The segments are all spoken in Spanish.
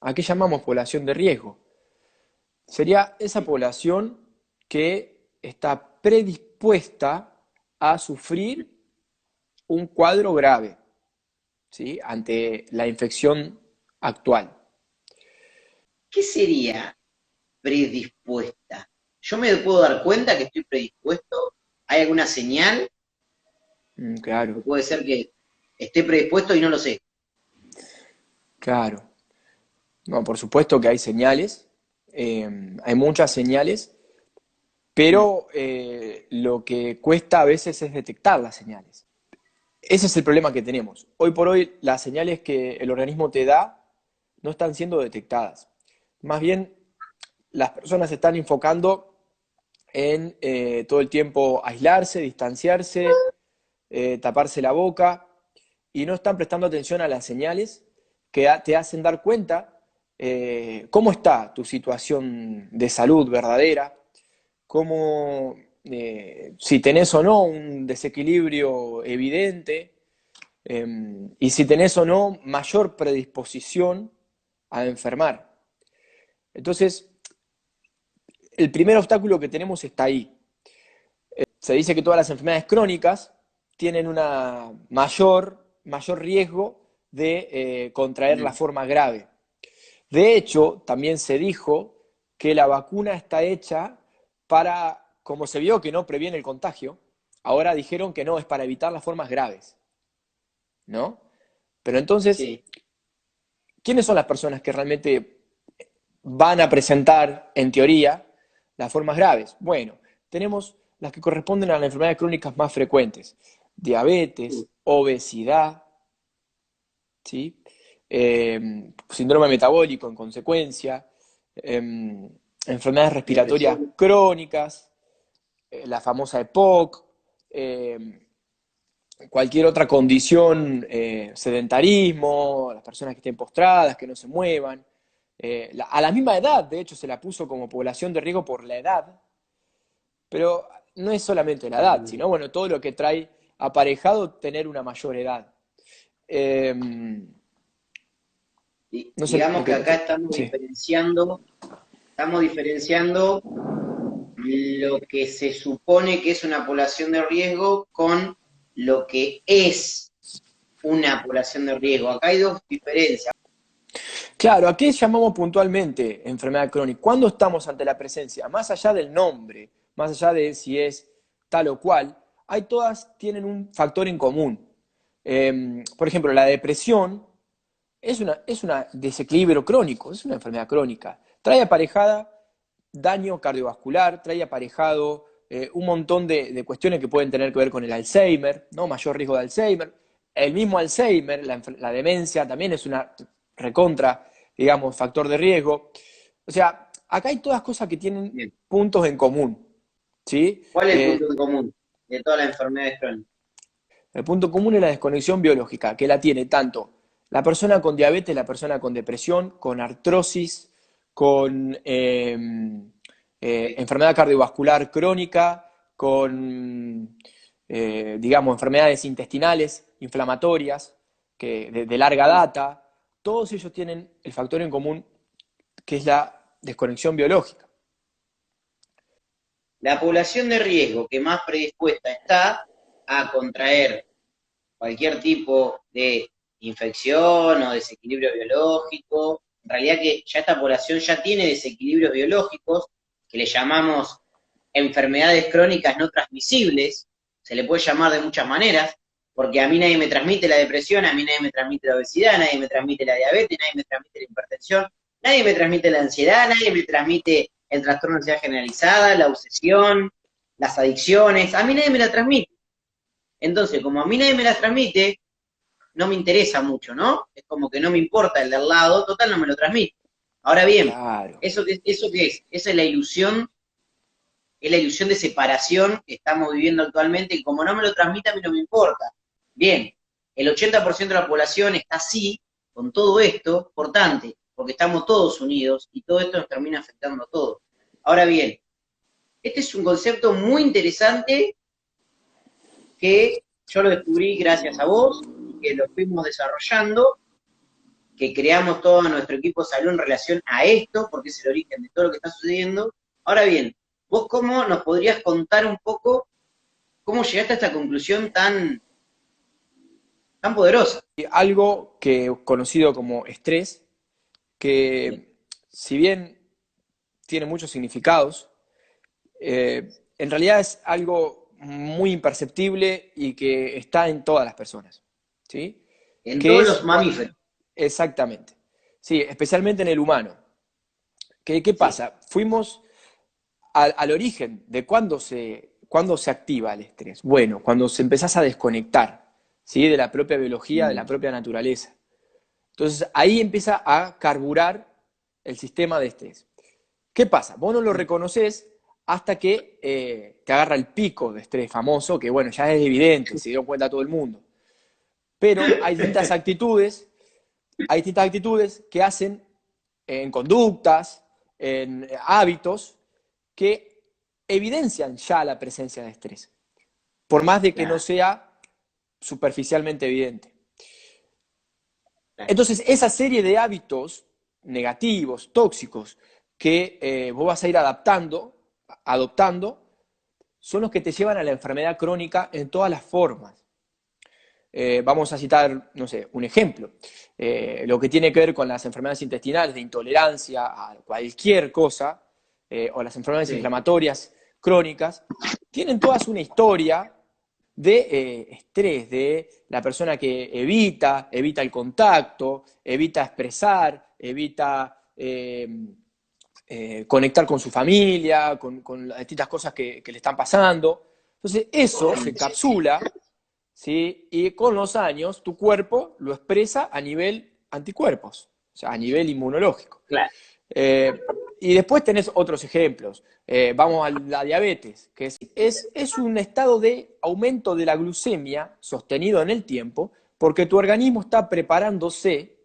¿A qué llamamos población de riesgo? Sería esa población que está predispuesta a sufrir un cuadro grave, ¿sí? Ante la infección actual. ¿Qué sería predispuesta? ¿Yo me puedo dar cuenta que estoy predispuesto? ¿Hay alguna señal? Claro, ¿O puede ser que esté predispuesto y no lo sé? claro. No, por supuesto que hay señales, hay muchas señales, Mm. pero lo que cuesta a veces es detectar las señales. Ese es el problema que tenemos. Hoy por hoy las señales que el organismo te da no están siendo detectadas. Más bien las personas se están enfocando en todo el tiempo aislarse, distanciarse, taparse la boca y no están prestando atención a las señales que te hacen dar cuenta cómo está tu situación de salud verdadera, cómo, si tenés o no un desequilibrio evidente, y si tenés o no mayor predisposición a enfermar. Entonces, el primer obstáculo que tenemos está ahí. Se dice que todas las enfermedades crónicas tienen una mayor riesgo de contraer la Mm. forma grave. De hecho, también se dijo que la vacuna está hecha para, como se vio que no previene el contagio, ahora dijeron que no, es para evitar las formas graves, ¿no? Pero entonces, Sí. ¿quiénes son las personas que realmente van a presentar, en teoría, las formas graves? Bueno, tenemos las que corresponden a las enfermedades crónicas más frecuentes: diabetes, obesidad, ¿sí? Síndrome metabólico en consecuencia, enfermedades respiratorias Depresión. crónicas, la famosa EPOC, eh, cualquier otra condición, sedentarismo, las personas que estén postradas, que no se muevan. A la misma edad, de hecho, se la puso como población de riesgo por la edad, pero no es solamente la edad, Mm. sino bueno, todo lo que trae aparejado tener una mayor edad. Eh, no sé lo Digamos que que... acá Sí. estamos diferenciando lo que se supone que es una población de riesgo con lo que es una población de riesgo. Acá hay dos diferencias. Claro, ¿a qué llamamos puntualmente enfermedad crónica? ¿Cuándo estamos ante la presencia? Más allá del nombre, más allá de si es tal o cual, hay todas tienen un factor en común. Por ejemplo, la depresión es una desequilibrio crónico, es una enfermedad crónica. Trae aparejada daño cardiovascular, trae aparejado un montón de cuestiones que pueden tener que ver con el Alzheimer, ¿no? Mayor riesgo de Alzheimer. El mismo Alzheimer, la demencia, también es una recontra, digamos, factor de riesgo. O sea, acá hay todas cosas que tienen Bien. puntos en común, ¿sí? ¿Cuál es el punto en común de todas las enfermedades crónicas? El punto común es la desconexión biológica, que la tiene tanto la persona con diabetes, la persona con depresión, con artrosis, con Ok. enfermedad cardiovascular crónica, con, digamos, enfermedades intestinales, inflamatorias, que de larga data. Todos ellos tienen el factor en común que es la desconexión biológica. La población de riesgo que más predispuesta está a contraer cualquier tipo de infección o desequilibrio biológico. En realidad que ya esta población ya tiene desequilibrios biológicos que le llamamos enfermedades crónicas no transmisibles, se le puede llamar de muchas maneras, porque a mí nadie me transmite la depresión, a mí nadie me transmite la obesidad, nadie me transmite la diabetes, nadie me transmite la hipertensión, nadie me transmite la ansiedad, nadie me transmite el trastorno de ansiedad generalizada, la obsesión, las adicciones, a mí nadie me la transmite. Entonces, como a mí nadie me las transmite, no me interesa mucho, ¿no? Es como que no me importa el del lado, total no me lo transmite. Ahora bien, Claro, ¿eso qué es? Esa es la ilusión de separación que estamos viviendo actualmente y como no me lo transmite a mí no me importa. Bien, el 80% de la población está así, con todo esto, importante, porque estamos todos unidos y todo esto nos termina afectando a todos. Ahora bien, este es un concepto muy interesante que yo lo descubrí gracias a vos y que lo fuimos desarrollando, que creamos todo nuestro equipo de salud en relación a esto, porque es el origen de todo lo que está sucediendo. Ahora bien, ¿vos cómo nos podrías contar un poco cómo llegaste a esta conclusión tan poderosa? Algo que conocido como estrés, Sí. que si bien tiene muchos significados, en realidad es algo muy imperceptible y que está en todas las personas, ¿sí? En Que todos es los mamíferos. exactamente, sí, especialmente en el humano. ¿Qué Sí. pasa? Fuimos al origen de cuándo se activa el estrés. Bueno, cuando se empezás a desconectar, ¿sí? De la propia biología, de la Mm. propia naturaleza. Entonces ahí empieza a carburar el sistema de estrés. ¿Qué pasa? Vos no lo reconoces hasta que te agarra el pico de estrés famoso, que bueno, ya es evidente, se dio cuenta todo el mundo. Pero hay distintas actitudes que hacen en conductas, en hábitos, que evidencian ya la presencia de estrés, por más de que no Claro, sea superficialmente evidente. claro. Entonces, esa serie de hábitos negativos, tóxicos, que vos vas a ir adoptando, son los que te llevan a la enfermedad crónica en todas las formas. Vamos a citar, no sé, un ejemplo. Lo que tiene que ver con las enfermedades intestinales de intolerancia a cualquier cosa, o las enfermedades Sí. inflamatorias crónicas, tienen todas una historia de estrés, de la persona que evita el contacto, evita expresar, evita conectar con su familia, con las distintas cosas que le están pasando. Entonces, eso se encapsula, ¿sí? Y con los años tu cuerpo lo expresa a nivel anticuerpos, o sea, a nivel inmunológico. Claro. Eh, y después tenés otros ejemplos. Vamos a la diabetes, que es un estado de aumento de la glucemia sostenido en el tiempo, porque tu organismo está preparándose,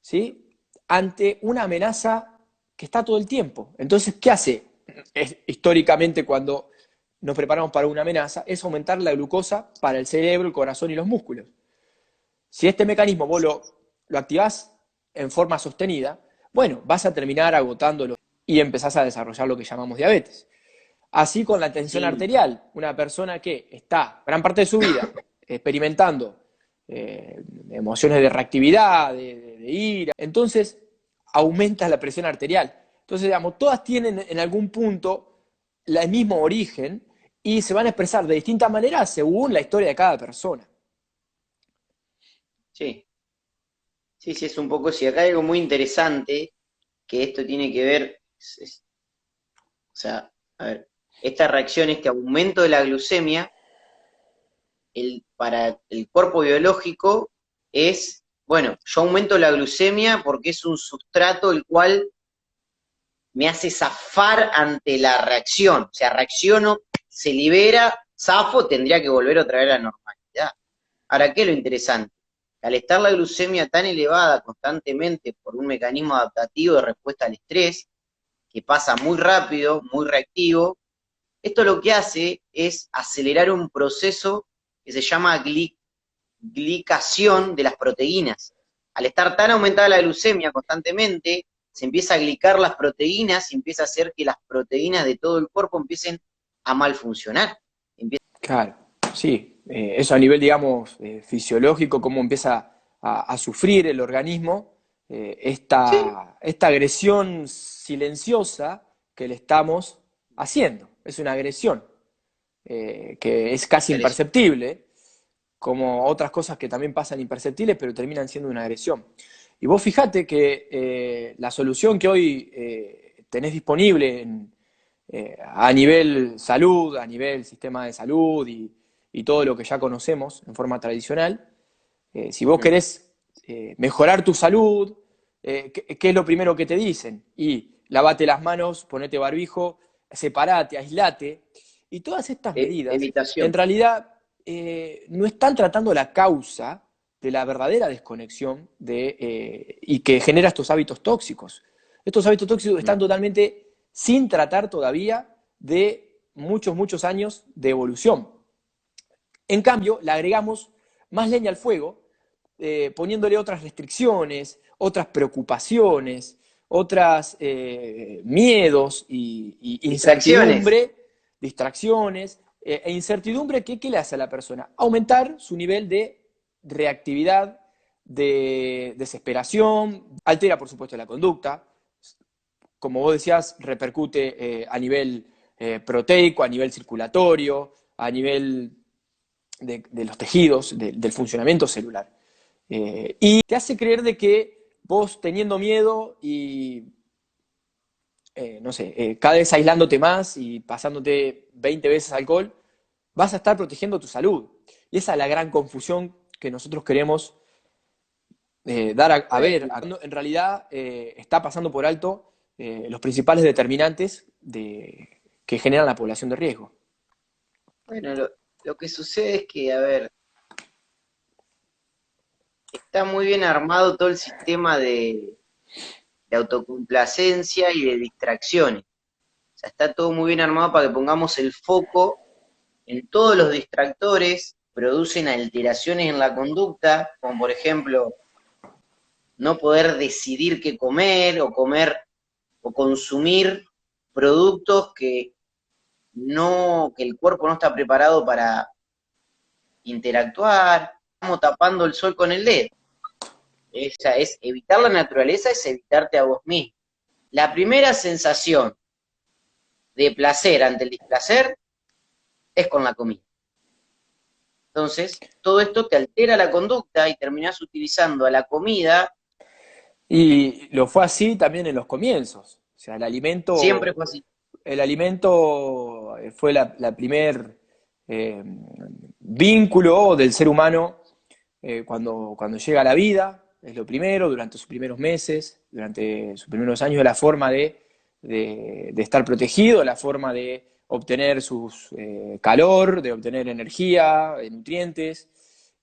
¿sí? Ante una amenaza que está todo el tiempo. Entonces, ¿qué hace? Históricamente, cuando nos preparamos para una amenaza, es aumentar la glucosa para el cerebro, el corazón y los músculos. Si este mecanismo vos lo activás en forma sostenida, bueno, vas a terminar agotándolo y empezás a desarrollar lo que llamamos diabetes. Así con la tensión Sí. arterial, una persona que está gran parte de su vida experimentando emociones de reactividad, de ira, entonces aumenta la presión arterial. Entonces, digamos, todas tienen en algún punto el mismo origen y se van a expresar de distintas maneras según la historia de cada persona. Sí. Sí, sí, es un poco, sí, acá hay algo muy interesante que esto tiene que ver, o sea, a ver, esta reacción, este aumento de la glucemia, para el cuerpo biológico es, bueno, yo aumento la glucemia porque es un sustrato el cual me hace zafar ante la reacción, o sea, reacciono, se libera, zafo, tendría que volver otra vez a la normalidad. Ahora, ¿qué es lo interesante? Al estar la glucemia tan elevada constantemente por un mecanismo adaptativo de respuesta al estrés, que pasa muy rápido, muy reactivo, esto lo que hace es acelerar un proceso que se llama glicación de las proteínas. Al estar tan aumentada la glucemia constantemente, se empieza a glicar las proteínas y empieza a hacer que las proteínas de todo el cuerpo empiecen a mal funcionar. Claro, sí, eso a nivel, digamos, fisiológico, cómo empieza a sufrir el organismo, Sí, esta agresión silenciosa que le estamos haciendo. Es una agresión que es casi imperceptible, como otras cosas que también pasan imperceptibles, pero terminan siendo una agresión. Y vos fijate que la solución que hoy tenés disponible a nivel salud, a nivel sistema de salud y todo lo que ya conocemos en forma tradicional, si vos querés mejorar tu salud, ¿qué es lo primero que te dicen? Y lavate las manos, ponete barbijo, separate, aislate. Y todas estas medidas, en evitación. realidad, no están tratando la causa de la verdadera desconexión y que genera estos hábitos tóxicos. Estos hábitos tóxicos están totalmente sin tratar todavía de muchos, muchos años de evolución. En cambio, le agregamos más leña al fuego poniéndole otras restricciones, otras preocupaciones, otras miedos y Distracciones. incertidumbre, distracciones e incertidumbre que ¿qué le hace a la persona? Aumentar su nivel de reactividad, de desesperación, altera por supuesto la conducta, como vos decías, repercute a nivel proteico, a nivel circulatorio, a nivel de los tejidos, del funcionamiento celular. Y te hace creer de que vos teniendo miedo y, no sé, cada vez aislándote más y pasándote 20 veces alcohol, vas a estar protegiendo tu salud. Y esa es la gran confusión que nosotros queremos dar a ver. En realidad está pasando por alto los principales determinantes que generan la población de riesgo. Bueno, lo que sucede es que, a ver, está muy bien armado todo el sistema de autocomplacencia y de distracciones. O sea, está todo muy bien armado para que pongamos el foco en todos los distractores, producen alteraciones en la conducta, como por ejemplo no poder decidir qué comer o comer o consumir productos que el cuerpo no está preparado para interactuar, estamos tapando el sol con el dedo. Esa es evitar la naturaleza, es evitarte a vos mismo. La primera sensación de placer ante el displacer es con la comida. Entonces, todo esto te altera la conducta y terminás utilizando a la comida, Y lo fue así también en los comienzos. O sea, siempre fue así. el alimento fue la primer eh, vínculo del ser humano cuando llega a la vida, es lo primero, durante sus primeros meses, durante sus primeros años, la forma de estar protegido, la forma de obtener sus calor, de obtener energía, nutrientes.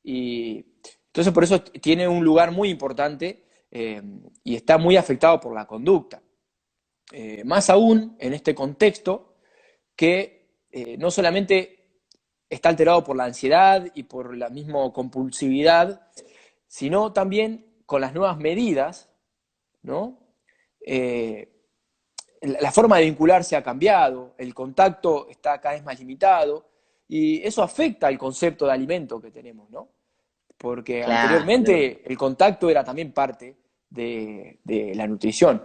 Y entonces por eso tiene un lugar muy importante y está muy afectado por la conducta. Más aún en este contexto que no solamente está alterado por la ansiedad y por la misma compulsividad, sino también con las nuevas medidas, ¿no? Eh, la forma de vincularse ha cambiado, el contacto está cada vez más limitado y eso afecta al concepto de alimento que tenemos, ¿no? Porque Claro, anteriormente el contacto era también parte de la nutrición.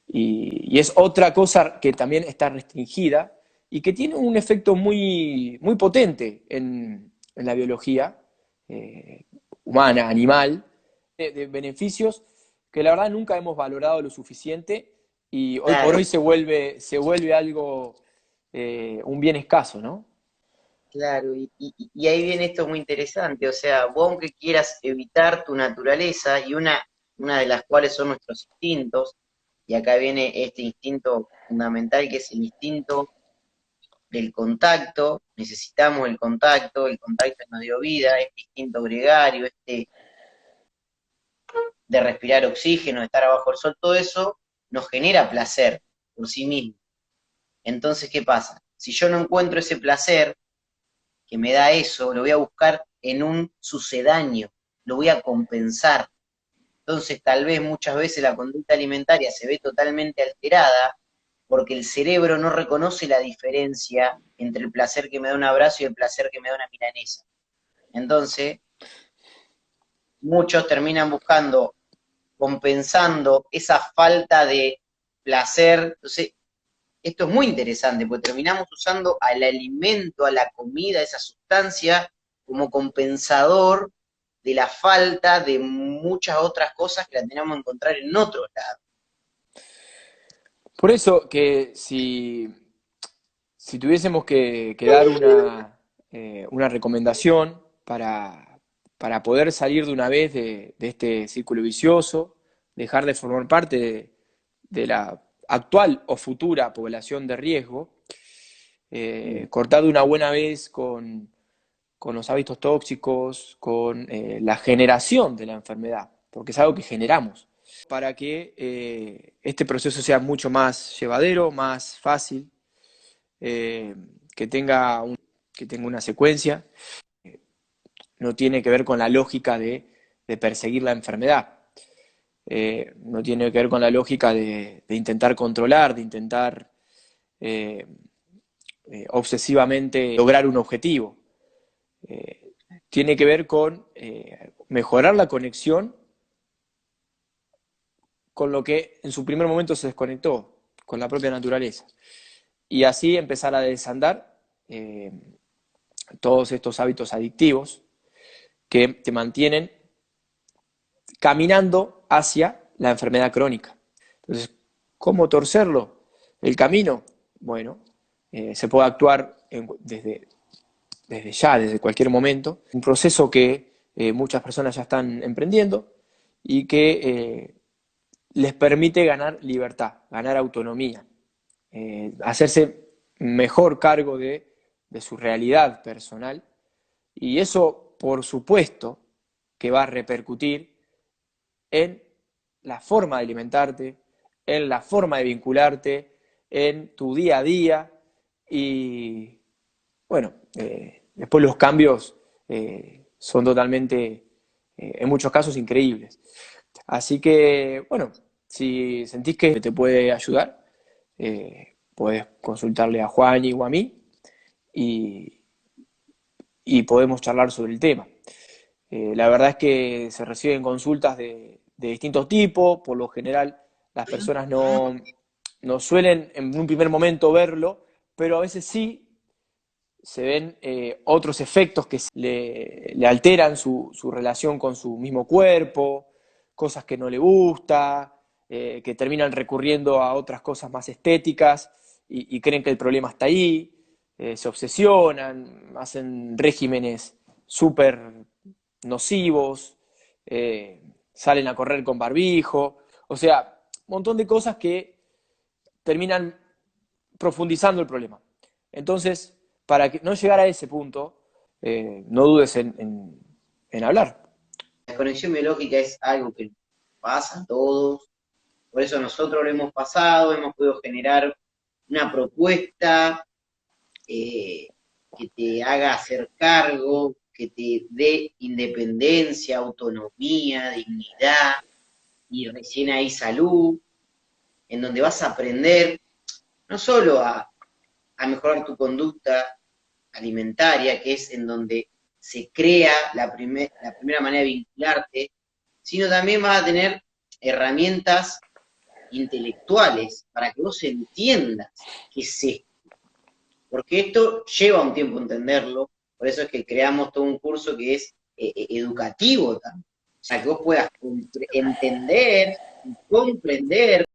Y es otra cosa que también está restringida y que tiene un efecto muy, muy potente en la biología humana, animal, de beneficios que la verdad nunca hemos valorado lo suficiente y hoy por hoy claro, se vuelve algo, un bien escaso, ¿no? claro. Y ahí viene esto muy interesante. O sea, vos aunque quieras evitar tu naturaleza, y una de las cuales son nuestros instintos, y acá viene este instinto fundamental que es el instinto del contacto, necesitamos el contacto nos dio vida, este instinto gregario, este de respirar oxígeno, de estar abajo del sol, todo eso nos genera placer por sí mismo. Entonces, ¿qué pasa? Si yo no encuentro ese placer que me da eso, lo voy a buscar en un sucedáneo, lo voy a compensar. Entonces, tal vez muchas veces la conducta alimentaria se ve totalmente alterada porque el cerebro no reconoce la diferencia entre el placer que me da un abrazo y el placer que me da una milanesa. Entonces, muchos terminan buscando, compensando esa falta de placer. Entonces, esto es muy interesante, porque terminamos usando al alimento, a la comida, esa sustancia, como compensador de la falta de muchas otras cosas que la tenemos que encontrar en otro lado. Por eso que si tuviésemos que dar una recomendación para poder salir de una vez de este círculo vicioso, dejar de formar parte de la actual o futura población de riesgo, cortar de una buena vez con los hábitos tóxicos, con la generación de la enfermedad, porque es algo que generamos, para que este proceso sea mucho más llevadero, más fácil, eh, que tenga que tenga una secuencia, no tiene que ver con la lógica de de perseguir la enfermedad. No tiene que ver con la lógica de intentar controlar, de intentar obsesivamente lograr un objetivo. Tiene que ver con mejorar la conexión con lo que en su primer momento se desconectó, con la propia naturaleza. Y así empezar a desandar todos estos hábitos adictivos que te mantienen caminando hacia la enfermedad crónica. Entonces, ¿cómo torcerlo? El camino, bueno, se puede actuar desde ya, desde cualquier momento. Un proceso que muchas personas ya están emprendiendo y que les permite ganar libertad, ganar autonomía, hacerse mejor cargo de su realidad personal. Y eso, por supuesto, que va a repercutir en la forma de alimentarte, en la forma de vincularte, en tu día a día. Y bueno, después los cambios son totalmente, en muchos casos, increíbles. Así que, bueno, si sentís que te puede ayudar, podés consultarle a Juan o a mí y podemos charlar sobre el tema. La verdad es que se reciben consultas de distintos tipos, por lo general las personas no suelen en un primer momento verlo, pero a veces sí se ven otros efectos que le alteran su relación con su mismo cuerpo, cosas que no le gusta, que terminan recurriendo a otras cosas más estéticas y creen que el problema está ahí, se obsesionan, hacen regímenes súper nocivos, salen a correr con barbijo, o sea, un montón de cosas que terminan profundizando el problema. Entonces, para que no llegar a ese punto, no dudes en hablar. La desconexión biológica es algo que pasa a todos, por eso nosotros lo hemos pasado, hemos podido generar una propuesta que te haga hacer cargo, que te dé independencia, autonomía, dignidad y recién ahí salud, en donde vas a aprender no solo a mejorar tu conducta alimentaria, que es en donde se crea la primera manera de vincularte, sino también vas a tener herramientas intelectuales para que vos entiendas qué es esto. Porque esto lleva un tiempo entenderlo, por eso es que creamos todo un curso que es educativo también. O sea, que vos puedas entender y comprender